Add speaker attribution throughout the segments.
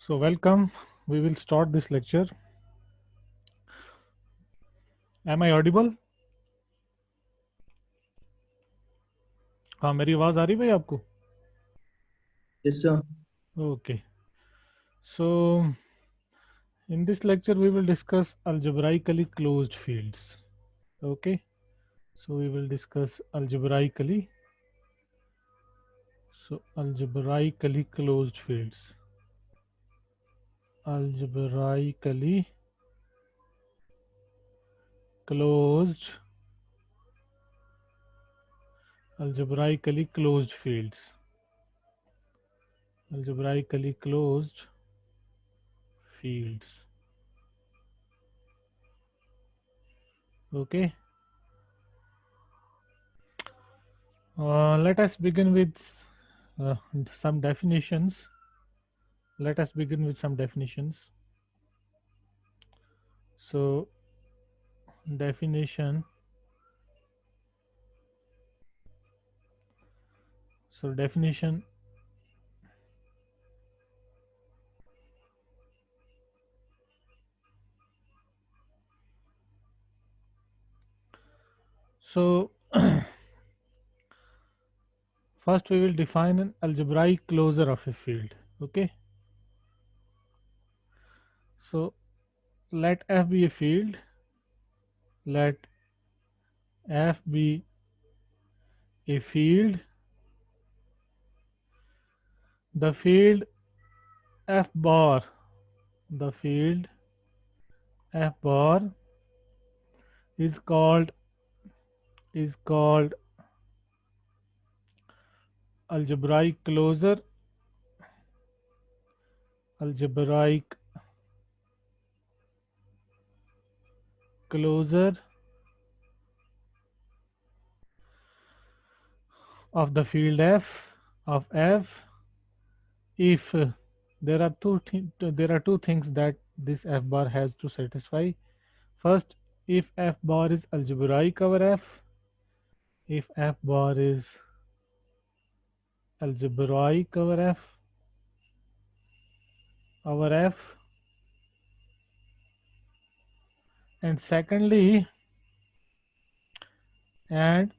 Speaker 1: So welcome. We will start this lecture. Am I audible? हाँ मेरी आवाज़ आ रही भाई आपको?
Speaker 2: Yes, sir.
Speaker 1: Okay. So in this lecture we will discuss algebraically closed fields. Okay. So we will discuss algebraically. So algebraically closed fields. Algebraically closed. Algebraically closed fields. Algebraically closed fields. Okay. Let us begin with uh, some definitions. Let us begin with some definitions. So definition. So definition. So first we will define an algebraic closure of a field. Okay. So let F be a field. Let F be a field. The field F bar. The field F bar is called algebraic closure. Algebraic closure of the field F of F if there are two things that this F bar has to satisfy. First, if F bar is algebraic over F, if F bar is algebraic over F, and secondly, and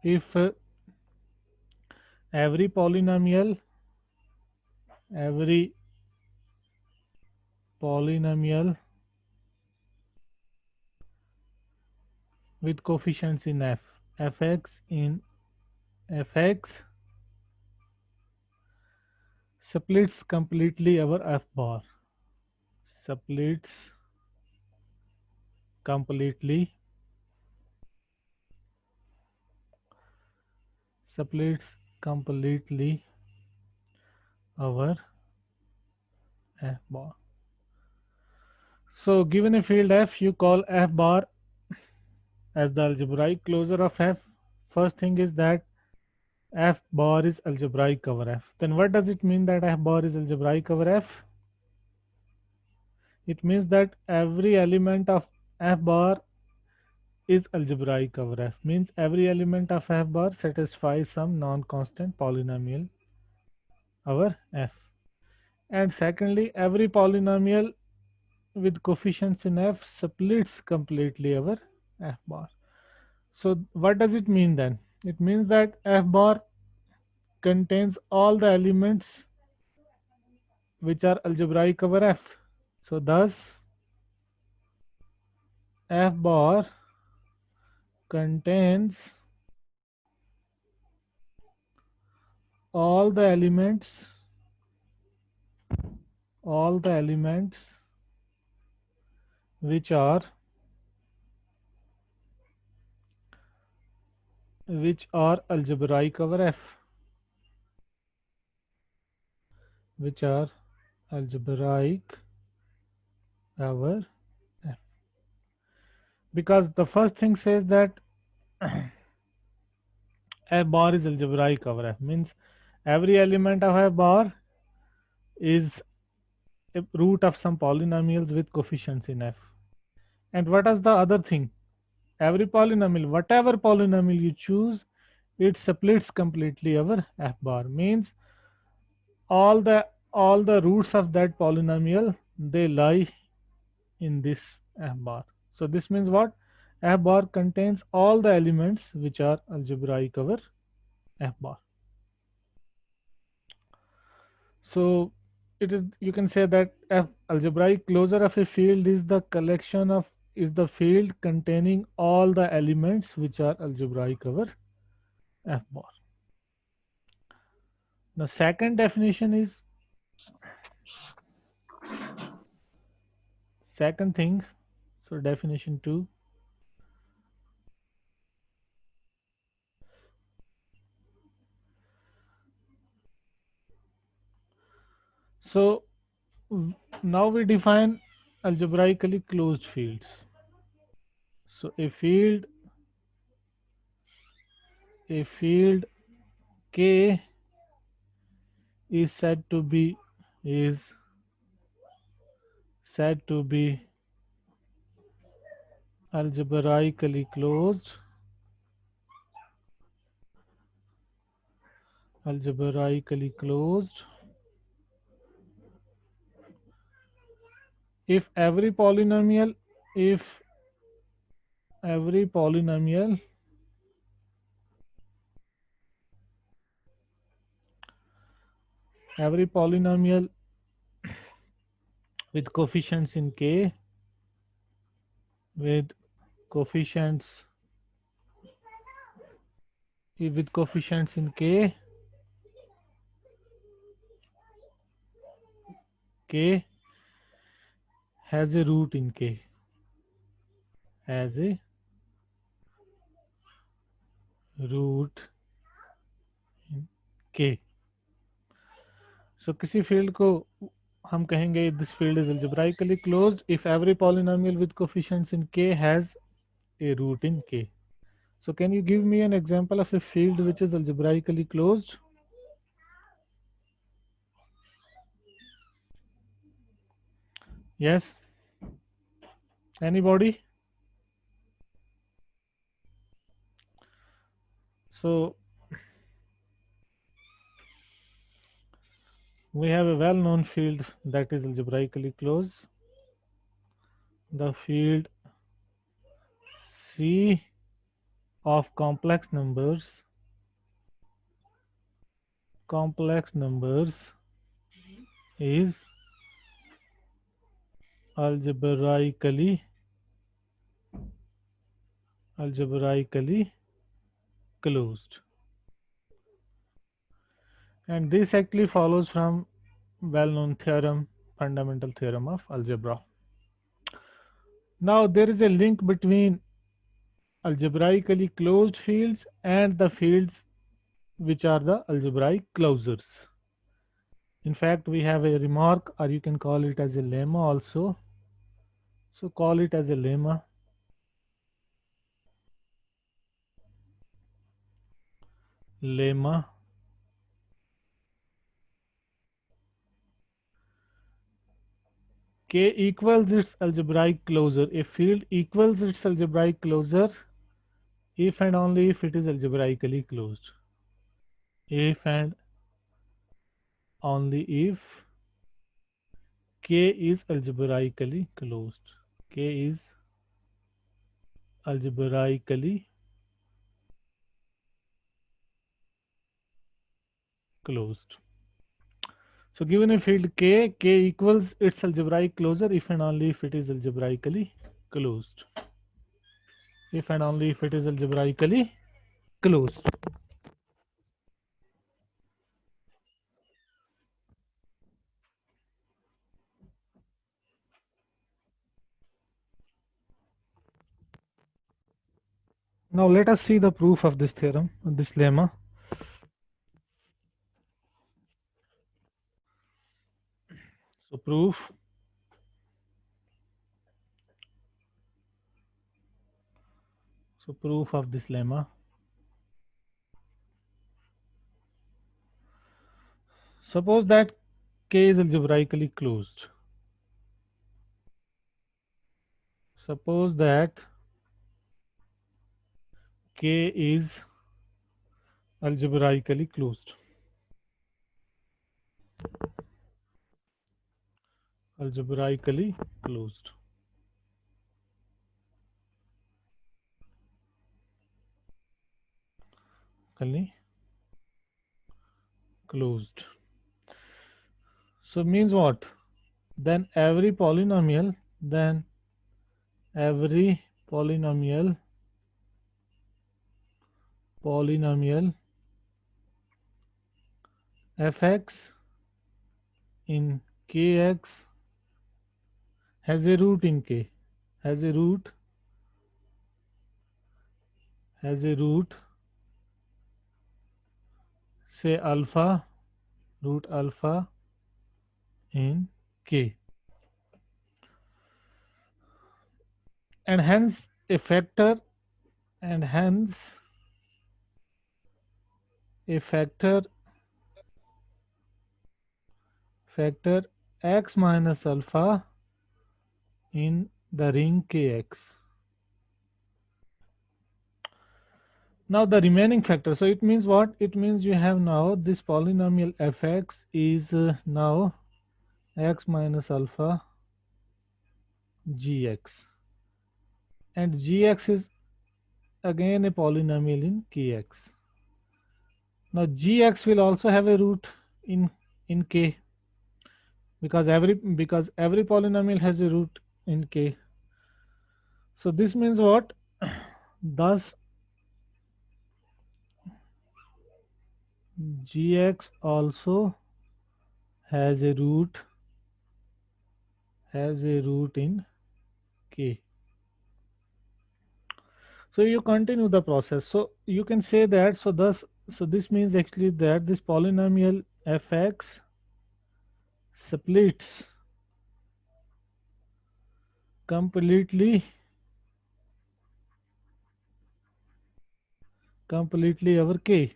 Speaker 1: if every polynomial every polynomial with coefficients in F, fx in fx splits completely over F bar, splits completely splits completely over F bar. So given a field F, you call F bar as the algebraic closure of F. First thing is that F bar is algebraic over F. Then what does it mean that F bar is algebraic over F? It means that every element of F bar is algebraic over F. Means every element of F bar satisfies some non-constant polynomial over F. And secondly, every polynomial with coefficients in F splits completely over F bar. So what does it mean then? It means that F bar contains all the elements which are algebraic over F. So thus F bar contains all the elements all the elements which are algebraic over F, which are algebraic over F. Because the first thing says that F bar is algebraic over F, means every element of F bar is a root of some polynomials with coefficients in F. And what is the other thing? Every polynomial, whatever polynomial you choose, it splits completely over F bar. Means all the all the roots of that polynomial, they lie in this F bar. So this means what? F bar contains all the elements which are algebraic over F bar. So it is, you can say that F algebraic closure of a field is the collection of, is the field containing all the elements which are algebraic over F bar. The second definition is, second thing, so definition 2. So now we define algebraically closed fields. So a field K is is said to be algebraically closed, algebraically closed if every polynomial, if every polynomial every polynomial with coefficients in K, with coefficients in K has a root in K, has a root in K. So किसी field को हम कहेंगे this field is algebraically closed if every polynomial with coefficients in K has a root in K. So can you give me an example of a field which is algebraically closed? Yes? Anybody? So we have a well-known field that is algebraically closed. The field C of complex numbers is algebraically closed, and this actually follows from well-known theorem, fundamental theorem of algebra. Now there is a link between algebraically closed fields and the fields which are the algebraic closures. In fact, we have a remark, or you can call it as a lemma also. So call it as a lemma. K equals its algebraic closure. A field equals its algebraic closure if and only if it is algebraically closed. If and only if K is algebraically closed. K is algebraically closed. So given a field K, K equals its algebraic closure if and only if it is algebraically closed. If and only if it is algebraically closed. Now let us see the proof of this theorem, this lemma. So proof of this lemma. Suppose that K is algebraically closed. Suppose that K is algebraically closed. algebraically closed. Closed. So means what? Then every polynomial, every polynomial fx in kx has a root in k, has a root say alpha, root alpha in k, and hence a factor and hence a factor x minus alpha in the ring kx. Now the remaining factor, so it means what? It means you have now this polynomial fx is now x minus alpha gx, and gx is again a polynomial in kx. Now gx will also have a root in k, because every polynomial has a root in k. So this means what? Thus gx also has a root in k. So you continue the process. So you can say that, so this means actually that this polynomial fx splits completely our k.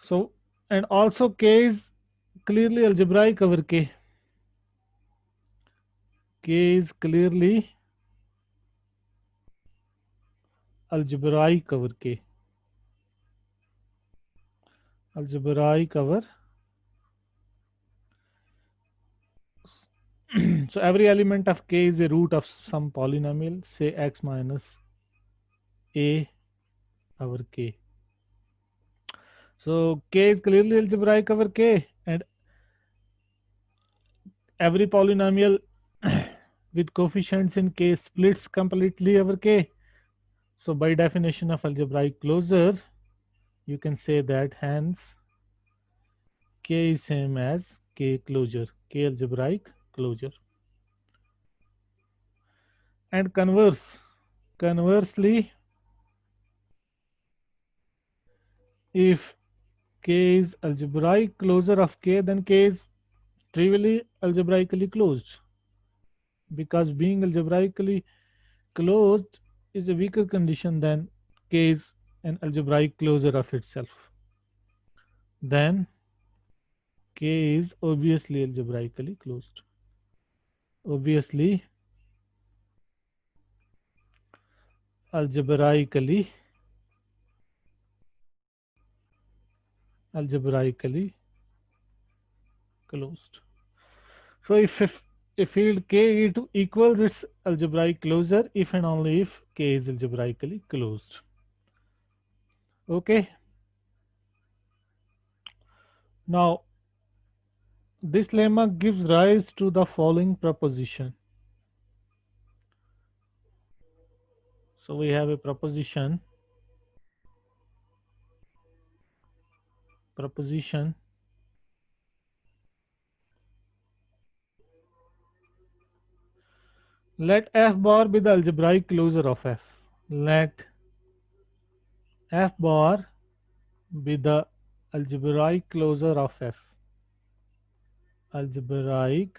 Speaker 1: So, and also k is clearly algebraic over k. K is clearly algebraic over k. Algebraic over. So every element of k is a root of some polynomial, say x minus a over k. So k is clearly algebraic over k, and every polynomial with coefficients in k splits completely over k. So by definition of algebraic closure, you can say that hence k is same as k closure, k algebraic closure. And conversely, if k is algebraic closure of k, then k is trivially algebraically closed, because being algebraically closed is a weaker condition than k is an algebraic closure of itself. Then k is obviously algebraically closed. Obviously algebraically closed. So if a field k equals its algebraic closure if and only if k is algebraically closed. Okay. Now this lemma gives rise to the following proposition. So we have a proposition let f bar be the algebraic closure of f. Let f bar be the algebraic closure of f. Algebraic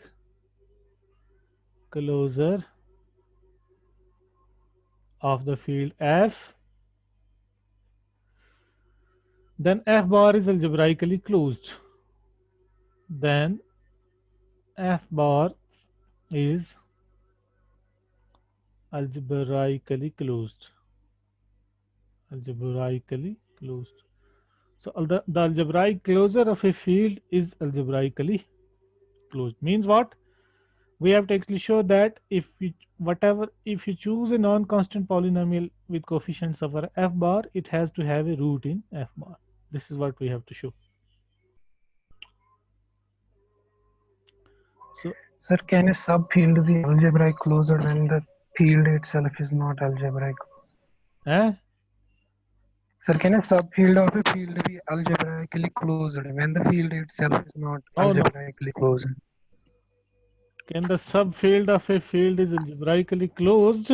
Speaker 1: closure of the field f. Then f bar is algebraically closed. Then f bar is algebraically closed. So the algebraic closure of a field is algebraically closed. Means what? We have to actually show that if you choose a non-constant polynomial with coefficients over f bar, it has to have a root in f bar. This is what we have to show. So,
Speaker 3: Sir, can a subfield be algebraic closed when the field itself is not algebraic?
Speaker 1: eh?
Speaker 3: Sir, can a subfield of a field be algebraically closed when the field itself is not
Speaker 1: Oh no.
Speaker 3: algebraically closed?
Speaker 1: Can the subfield of a field is algebraically closed?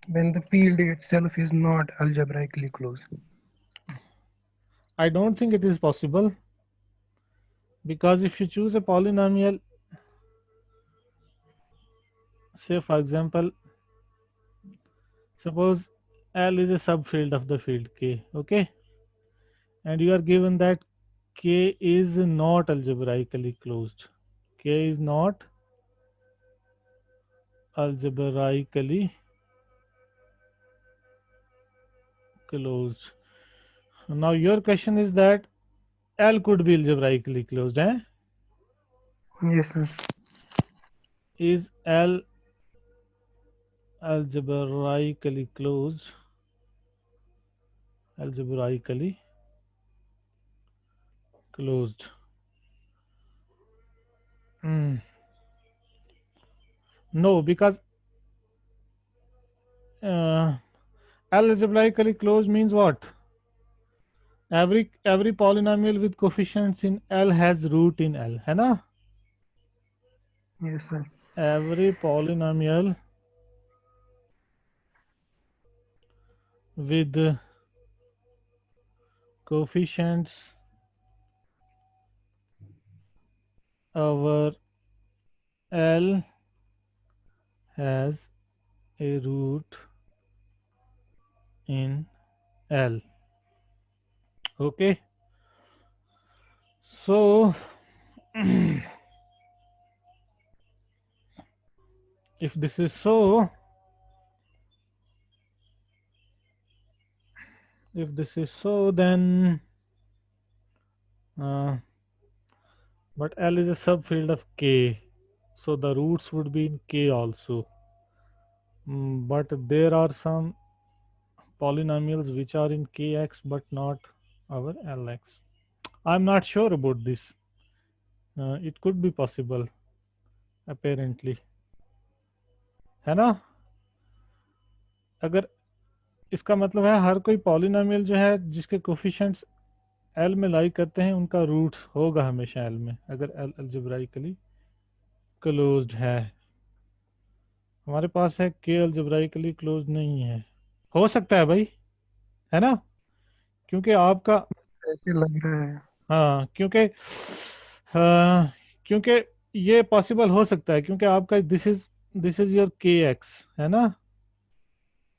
Speaker 3: When the field itself is not algebraically closed.
Speaker 1: I don't think it is possible, because if you choose a polynomial, say for example, suppose L is a subfield of the field K, okay, and you are given that K is not algebraically closed. K is not algebraically closed. Now your question is that L could be algebraically closed, eh?
Speaker 3: Yes, sir.
Speaker 1: Is L algebraically closed? Algebraically closed. No, because algebraically closed means what? Every polynomial with coefficients in L has root in L, है ना?
Speaker 3: Yes, sir.
Speaker 1: Every polynomial with coefficients over L has a root in L. Okay, so if this is so, then but L is a subfield of K, so the roots would be in K also. But there are some polynomials which are in Kx but not our Lx. I'm not sure about this. It could be possible, apparently, है ना? अगर इसका मतलब है हर कोई polynomial जो है जिसके कोफिशिएंट्स L में लाई करते हैं उनका रूट होगा हमेशा L में, अगर L अलजेब्राइकली क्लोज्ड है. हमारे पास है K अलजेब्राइकली क्लोज्ड नहीं है. हो सकता है भाई, है ना? क्योंकि आपका
Speaker 3: ऐसे लग रहा है.
Speaker 1: हाँ, क्योंकि ये पॉसिबल हो सकता है, क्योंकि आपका दिस इज योर Kx, है ना,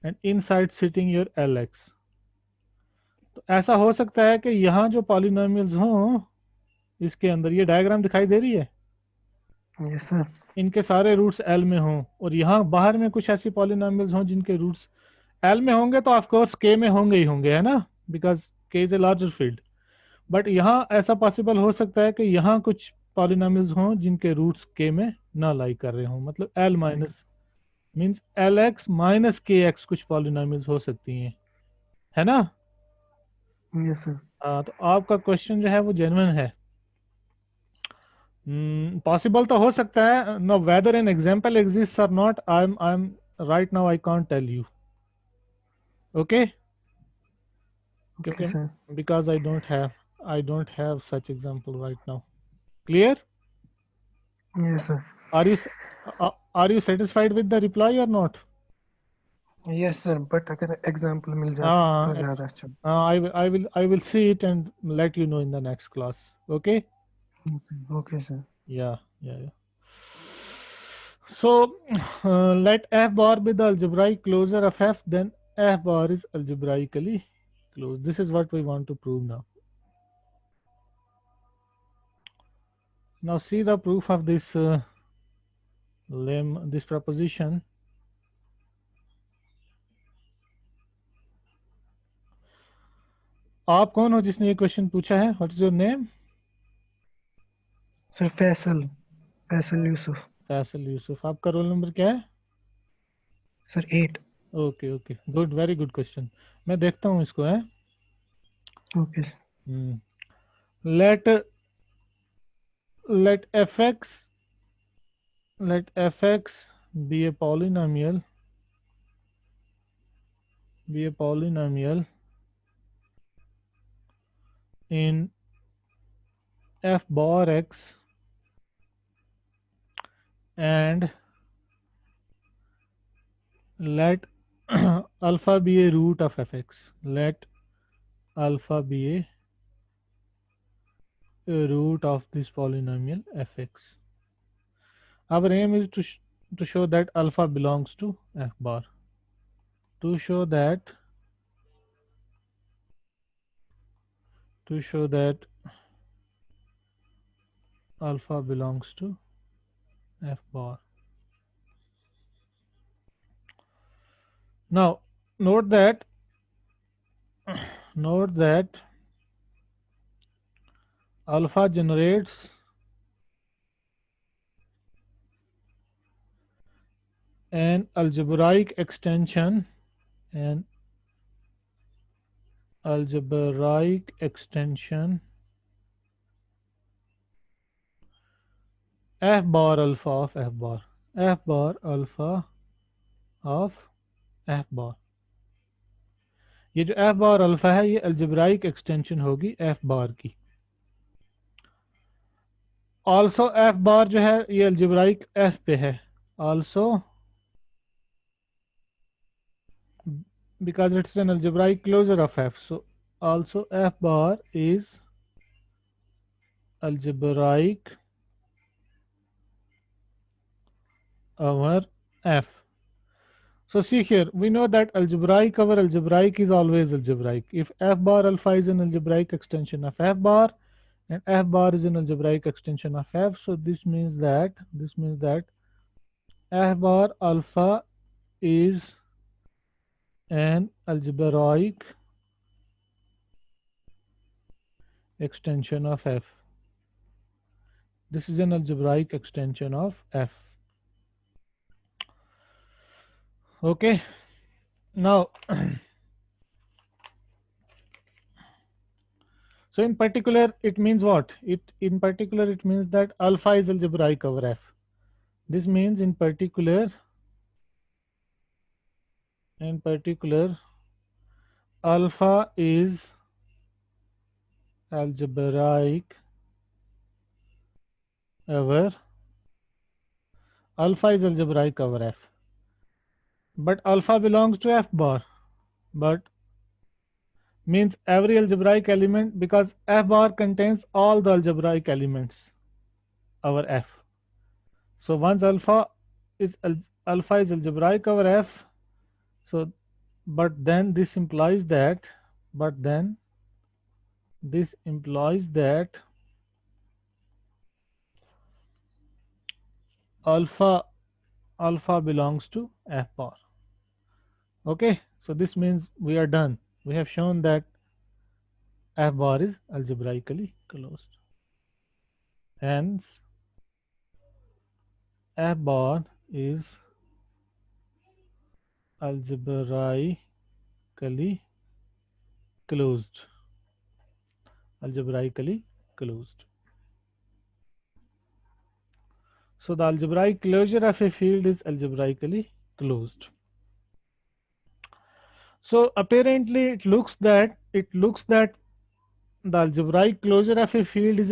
Speaker 1: and inside sitting your Lx. तो ऐसा हो सकता है कि यहाँ जो पॉलिनोमियल्स हों इसके अंदर, ये डायग्राम दिखाई दे रही है,
Speaker 3: Yes, sir.
Speaker 1: इनके सारे रूट्स L में हों, और यहाँ बाहर में कुछ ऐसी पॉलिनोमियल्स हों जिनके रूट्स L में होंगे, तो ऑफ कोर्स K में होंगे ही होंगे, है ना, because K is a larger field. But यहाँ ऐसा पॉसिबल हो सकता है कि यहाँ कुछ पॉलिनोमियल्स हों जिनके रूट्स K में ना लाई कर रहे हों, मतलब L minus means Lx minus Kx कुछ पॉलिनोमियल्स हो सकती हैं, है ना?
Speaker 3: Yes, sir.
Speaker 1: तो आपका क्वेश्चन जो है वो जेन्युइन है. पॉसिबल तो हो सकता है. No, whether an example exist or not, I am right now I can't tell you. Okay,
Speaker 3: Okay, sir.
Speaker 1: because I don't have such example right now. Clear?
Speaker 3: Yes, sir.
Speaker 1: Are you satisfied with the reply or not?
Speaker 3: Yes, sir. But अगर example मिल जाता तो ज़्यादा अच्छा.
Speaker 1: I will see it and let you know in the next class. Okay?
Speaker 3: Okay, sir.
Speaker 1: Yeah. So let f bar be the algebraic closure of f, then f bar is algebraically closed. This is what we want to prove now. Now see the proof of this this proposition. आप कौन हो जिसने ये question पूछा है? What is your name?
Speaker 3: Sir Faisal Yusuf.
Speaker 1: Faisal Yusuf. आपका roll number क्या है?
Speaker 3: Sir 8।
Speaker 1: Okay okay, good, very good question. मैं देखता हूँ इसको है।
Speaker 3: Okay.
Speaker 1: Let let fx be a polynomial in f bar x and let alpha be a root of fx. Let alpha be a root of this polynomial fx. Our aim is to show that alpha belongs to f bar. To show that alpha belongs to f bar. Now note that alpha generates an algebraic extension f bar alpha of f bar, f bar alpha of f bar. ये जो f bar alpha है ये algebraic extension होगी f bar की. Also f bar जो है ये algebraic f पे है. Also because it's an algebraic closure of f, so also f bar is algebraic over f. So see here, we know that algebraic over algebraic is always algebraic. If f bar alpha is an algebraic extension of f bar and f bar is an algebraic extension of f, so this means that f bar alpha is an algebraic extension of f. This is an algebraic extension of f. Okay, now so in particular it means what? In particular it means that alpha is algebraic over f. This means in particular alpha is algebraic over f, but alpha belongs to f bar, but means every algebraic element, because f bar contains all the algebraic elements over f. So once alpha is algebraic over f, so but then this implies that alpha belongs to f bar. Okay, so this means we are done. We have shown that f bar is algebraically closed. Hence f bar is algebraically closed. So the algebraic closure of a field is algebraically closed. So apparently it looks that the algebraic closure of a field is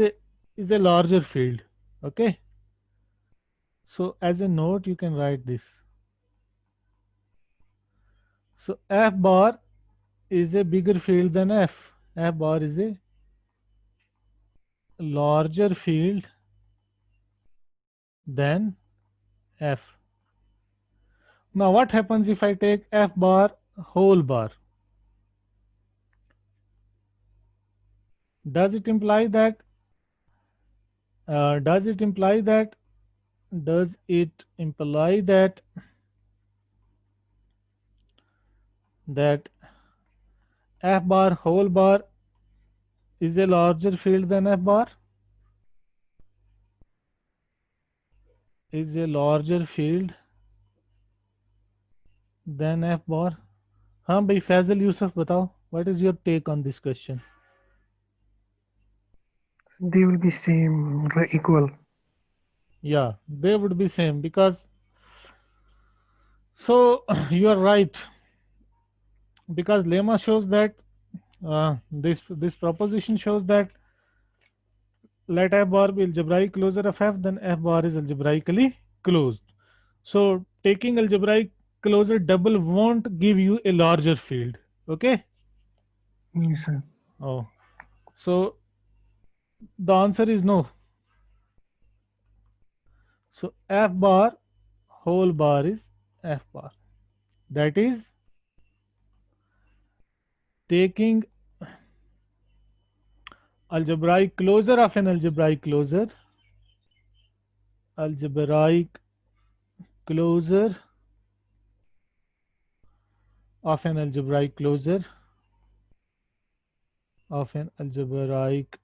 Speaker 1: a larger field. Okay, so as a note you can write this. So f bar is a bigger field than f. F bar is a larger field than f. Now what happens if I take f bar whole bar? Does it imply that that f bar whole bar is a larger field than f bar? Is a larger field than f bar? हाँ भाई फैजल यूसुफ बताओ, what is your take on this question?
Speaker 3: They will be same, like equal.
Speaker 1: Yeah, they would be same because so you are right, because lemma shows that this proposition shows that let f bar be algebraic closure of f, then f bar is algebraically closed. So taking algebraic closure double won't give you a larger field. Okay.
Speaker 3: Yes, sir.
Speaker 1: Oh, so the answer is no. So f bar whole bar is f bar. That is taking algebraic closure of an algebraic closure, algebraic closure of an algebraic closure of an algebraic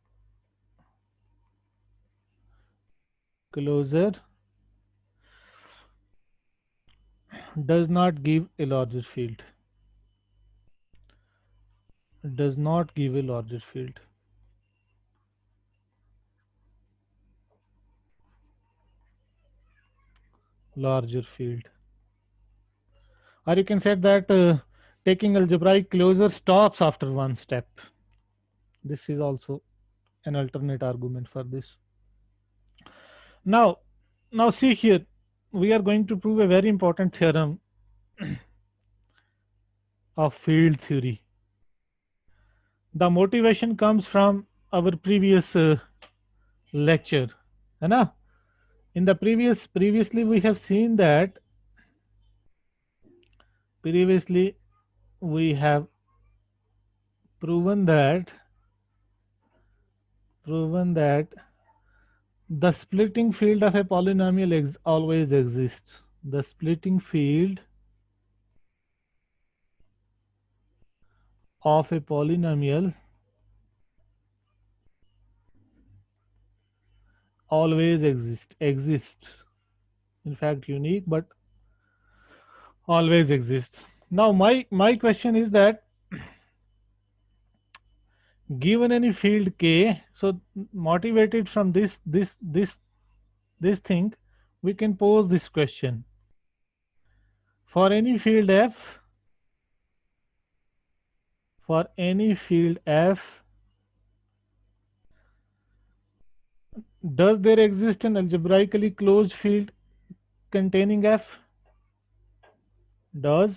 Speaker 1: closure does not give a larger field. Does not give a larger field. Larger field. Or you can say that taking algebraic closure stops after one step. This is also an alternate argument for this. Now see here, we are going to prove a very important theorem of field theory. The motivation comes from our previous lecture, है ना? In the previously we have seen that previously we have proven that the splitting field of a polynomial always exists. The splitting field of a polynomial always exists. In fact, unique, but always exists. Now my question is that given any field k, so motivated from this thing, we can pose this question. For any field f, does there exist an algebraically closed field containing f? Does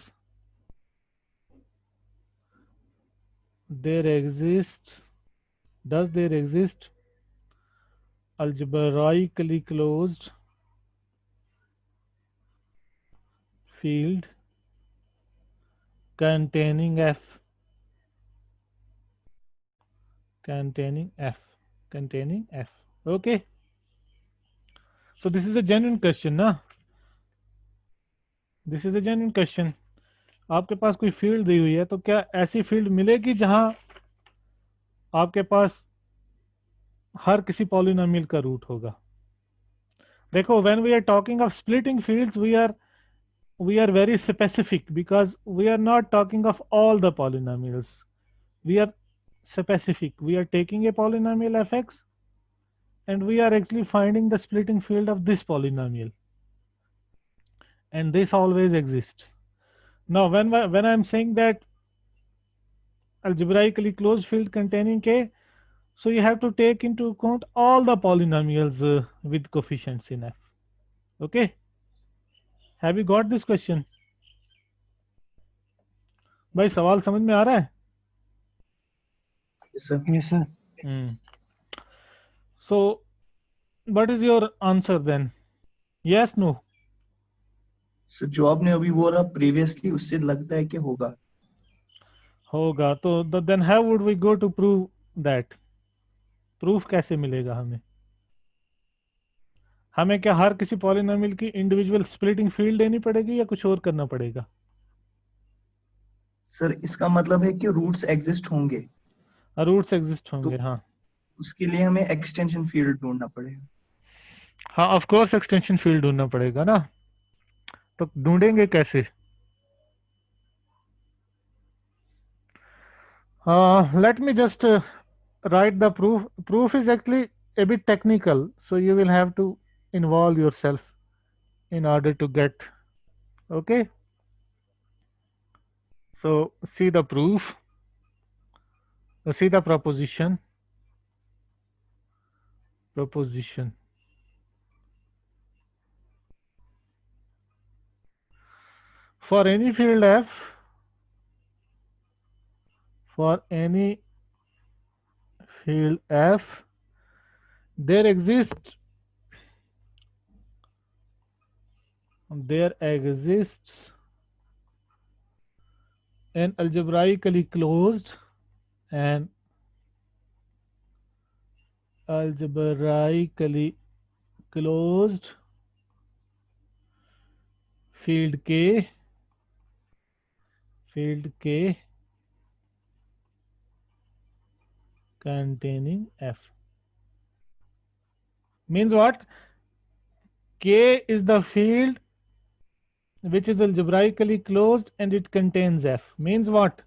Speaker 1: there exist algebraically closed field containing f? Containing f. Okay, so this is a genuine question ना? This is a genuine question. आपके पास कोई field दी हुई है, तो क्या ऐसी field मिलेगी जहां आपके पास हर किसी पॉलिनोमियल का रूट होगा? देखो, when we are talking of splitting fields, we are very specific because we are not talking of all the polynomials. We are specific. We are taking a polynomial fx and we are actually finding the splitting field of this polynomial, and this always exists. Now when I'm saying that algebraically closed field containing k, so you have to take into account all the polynomials with coefficients in f. Okay, have you got this question? भाई सवाल समझ में आ रहा है?
Speaker 2: Yes, sir.
Speaker 3: Yes, sir.
Speaker 1: So what is your answer then? Yes, no?
Speaker 2: So जो आपने अभी बोला previously उससे लगता है कि होगा.
Speaker 1: होगा तो then how would we go to prove that? Proof कैसे मिलेगा हमें? हमें क्या हर किसी पॉलिनोमियल की इंडिविजुअल स्प्लिटिंग फील्ड देनी पड़ेगी या कुछ और करना पड़ेगा?
Speaker 2: सर इसका मतलब है कि रूट्स एग्जिस्ट होंगे.
Speaker 1: रूट्स एग्जिस्ट होंगे,
Speaker 2: तो
Speaker 1: हाँ।
Speaker 2: उसके लिए हमें एक्सटेंशन फील्ड ढूंढना पड़ेगा।
Speaker 1: हाँ ऑफ कोर्स एक्सटेंशन फील्ड ढूंढना पड़ेगा ना, तो ढूंढेंगे कैसे? Let me just write the proof. Proof is actually a bit technical, so you will have to involve yourself in order to get. Okay, so see the proof, see the proposition. For any field f, for any field f, there exists an algebraically closed and algebraically closed field K containing F. Means what? K is the field which is algebraically closed and it contains F. Means what?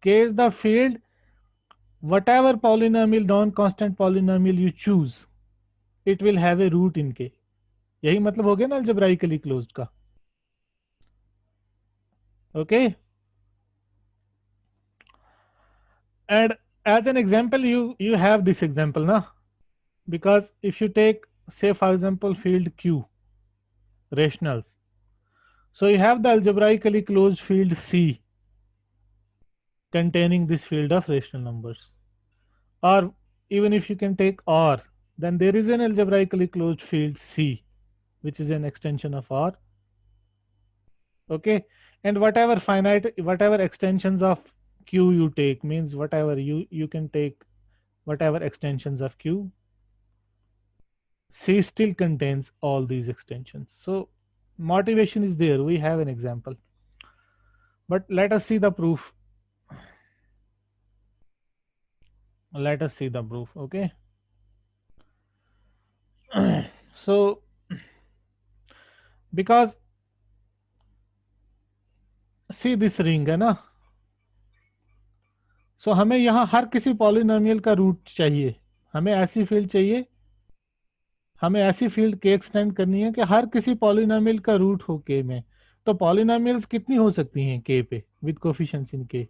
Speaker 1: K is the field, whatever polynomial, non-constant polynomial you choose, it will have a root in K. यही मतलब हो गया ना algebraically closed का. Okay, and as an example you have this example na, because if you take, say for example, field Q, rationals, so you have the algebraically closed field C containing this field of rational numbers, or even if you can take R, then there is an algebraically closed field C which is an extension of R. Okay, and whatever extensions of Q you take, means whatever you can take whatever extensions of Q, C still contains all these extensions. So motivation is there, we have an example, but let us see the proof. Okay. So because see this ring है ना, so हमें यहाँ हर किसी polynomial का root चाहिए, हमें ऐसी field चाहिए, हमें ऐसी फील्ड के एक्सटेंड करनी है कि हर किसी पॉलिनोमियल का रूट हो के में. तो पॉलिनोमियल्स कितनी हो सकती हैं के पे with coefficients in K,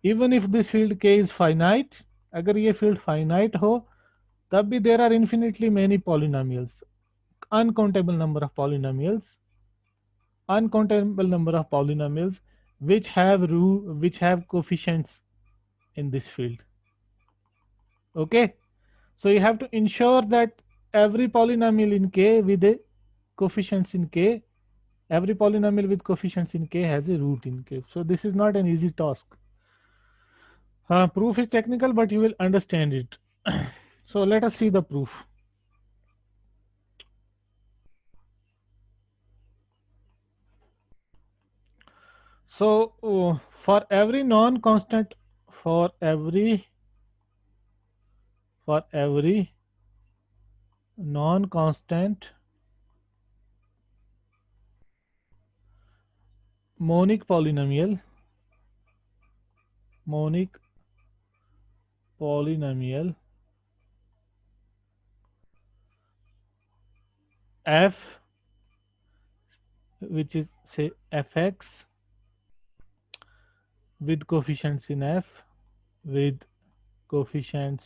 Speaker 1: even if this field K is finite, अगर ये फील्ड फाइनाइट हो तब भी there are infinitely many polynomials, uncountable number of polynomials, which have coefficients in this field. Okay, so you have to ensure that every polynomial in K with a coefficients in K, every polynomial with coefficients in K has a root in K. So this is not an easy task. Proof is technical, but you will understand it. So let us see the proof. So for every non-constant, for every non-constant monic polynomial f, which is say fx with coefficients in f, with coefficients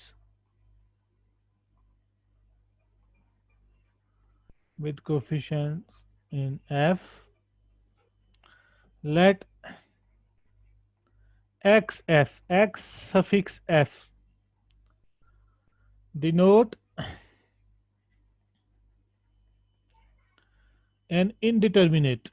Speaker 1: in f, let xf, x suffix f, denote an indeterminate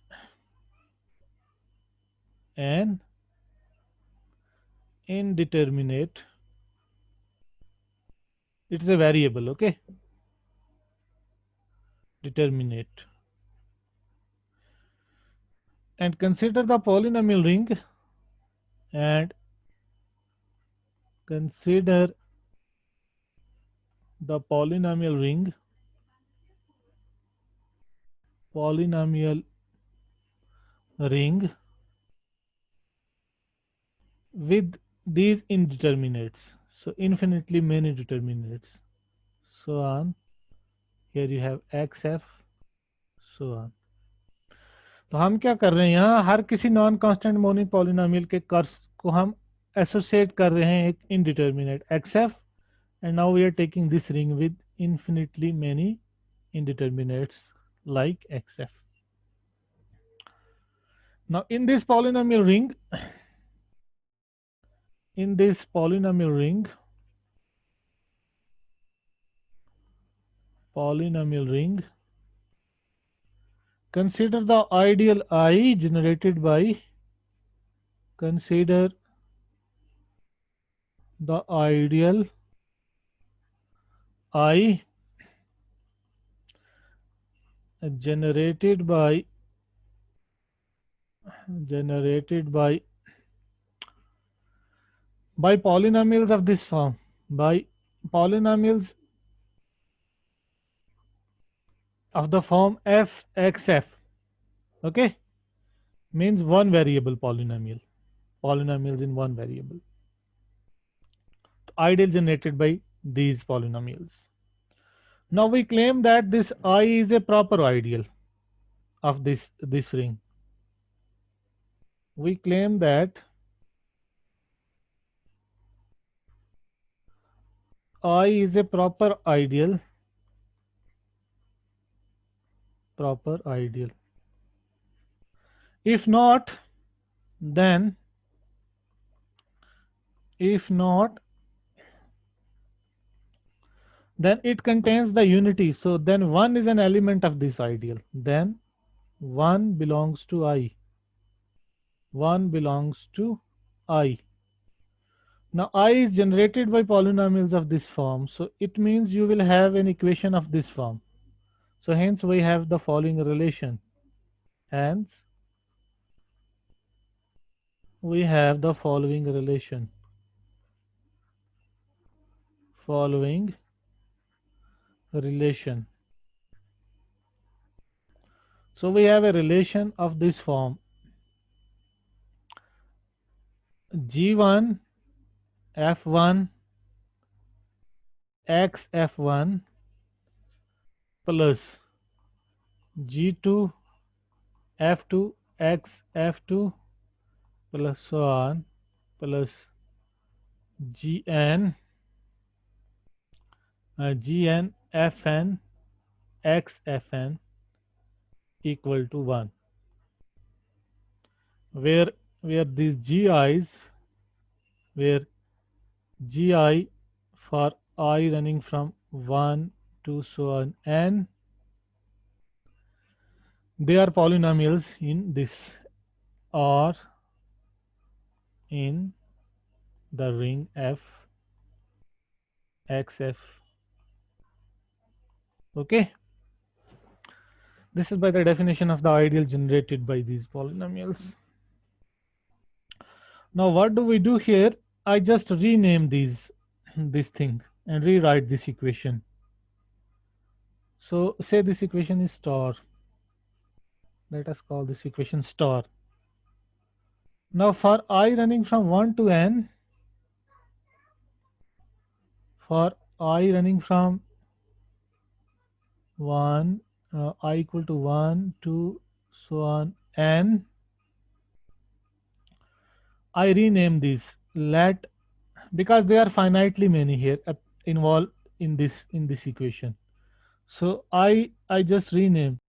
Speaker 1: it is a variable, okay, determinate, and consider the polynomial ring, and consider the polynomial ring with these indeterminates, so infinitely many determinates, so on. Here you have xf, so on. तो हम क्या कर रहे हैं, यहाँ हर किसी non constant monic polynomial के कर्स को हम एसोसिएट कर रहे हैं एक indeterminate xf, and now we are taking this ring with infinitely many indeterminates like xf. Now in this polynomial ring, consider the ideal I generated by generated by polynomials of this form, by polynomials of the form fxf. Okay, means one variable polynomials in one variable, ideal generated by these polynomials. Now we claim that this I is a proper ideal of this ring. We claim that I is a proper ideal. If not, then it contains the unity. So then 1 is an element of this ideal. Then 1 belongs to I. 1 belongs to I. Now I is generated by polynomials of this form. So it means you will have an equation of this form. So hence we have the following relation. Hence we have the following relation. So we have a relation of this form. G1 f1 x f1 plus G2 f2 x f2 plus so on, plus Gn fn x fn equal to 1, where these gi's, where gi for I running from 1 to so on n, they are polynomials in this or in the ring f xf. Okay, this is by the definition of the ideal generated by these polynomials. Now what do we do here? I just rename this thing and rewrite this equation. So say this equation is star. Let us call this equation star. Now for I running from 1 to n, for I running from 1 I equal to 1 to so on n, I rename these, let, because they are finitely many here involved in this equation. So I just rename